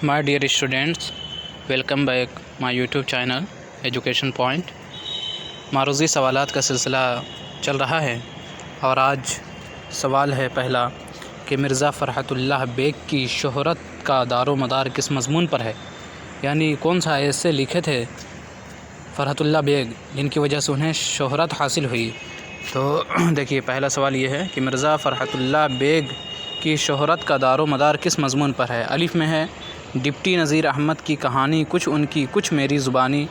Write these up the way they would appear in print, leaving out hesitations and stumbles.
My dear students, welcome back my YouTube channel education point. मारूज़ी सवालात का सिलसिला चल रहा है और आज सवाल है पहला कि मिर्ज़ा फ़रहतुल्लाह बेग की शोहरत का दारो मदार किस मज़मून पर है। यानी कौन सा ऐसे लिखे थे फ़रहतुल्लाह बेग जिनकी वजह से उन्हें शोहरत हासिल हुई। तो देखिए, पहला सवाल ये है कि मिर्ज़ा फ़रहतुल्लाह बेग की शोहरत का दारो मदार किस मज़मून पर है। अलिफ़ में है डिप्टी नज़ीर अहमद की कहानी, कुछ उनकी कुछ मेरी ज़ुबानी।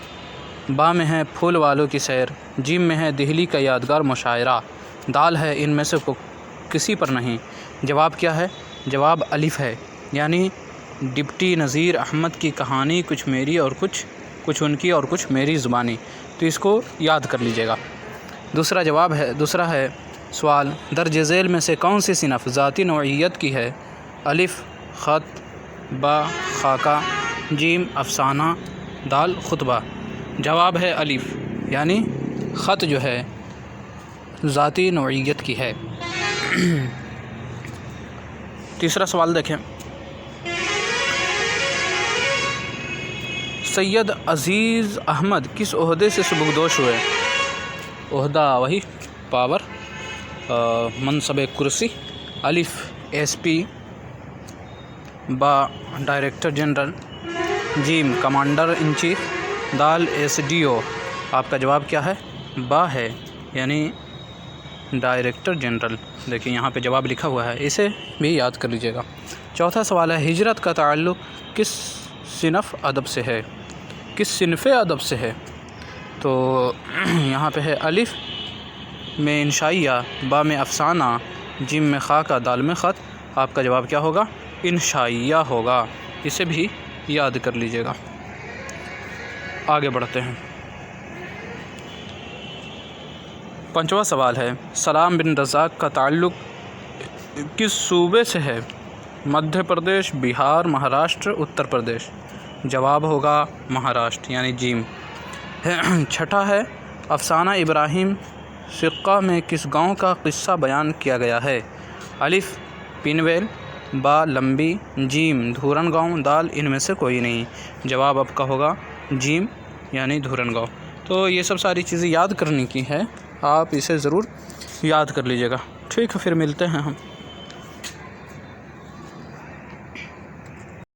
बा में है फूल वालों की सैर। जीम में है दिल्ली का यादगार मुशायरा। दाल है इनमें से किसी पर नहीं। जवाब क्या है? जवाब अलिफ़ है, यानी डिप्टी नज़ीर अहमद की कहानी, कुछ मेरी और कुछ उनकी और कुछ मेरी ज़ुबानी। तो इसको याद कर लीजिएगा। दूसरा है सवाल, दर्ज झेल में से कौन सी सिनफ़ ज़ाती नौइयत की है। अलिफ़ ख़त, बा खाका, जीम अफ़साना, दाल खुतबा। जवाब है अलिफ़, यानी ख़त जो है ज़ाती नौइयत की है। तीसरा सवाल देखें, सैयद अज़ीज़ अहमद किस ओहदे से सुबुकदोश हुए। ओहदा वही पावर, मनसब कुर्सी। अलिफ़ SP, बा director general, gym commander in chief, dal SDO। आपका जवाब क्या है? बा है, यानी डायरेक्टर जनरल। देखिए यहाँ पे जवाब लिखा हुआ है, इसे भी याद कर लीजिएगा। चौथा सवाल है, हिजरत का ताल्लुक़ किस सिनफ़ अदब से है, किस सिनफ़ अदब से है। तो यहाँ पे है अलिफ़ में इंशाइया, बा में अफ़साना, जीम में खाका, दाल में ख़त। आपका जवाब क्या होगा? इंशाइया होगा। इसे भी याद कर लीजिएगा। आगे बढ़ते हैं। पांचवा सवाल है, सलाम बिन रज़ाक़ का ताल्लुक़ किस सूबे से है। मध्य प्रदेश, बिहार, महाराष्ट्र, उत्तर प्रदेश। जवाब होगा महाराष्ट्र, यानी जीम। छठा है, अफ़साना इब्राहिम सिक्का में किस गांव का किस्सा बयान किया गया है। अलिफ़ पिनवेल, बा लंबी, जीम धूरन गाँव, दाल इनमें से कोई नहीं। जवाब आपका होगा जीम, यानी धूरन गाँव। तो ये सब सारी चीज़ें याद करने की है, आप इसे ज़रूर याद कर लीजिएगा। ठीक है, फिर मिलते हैं हम।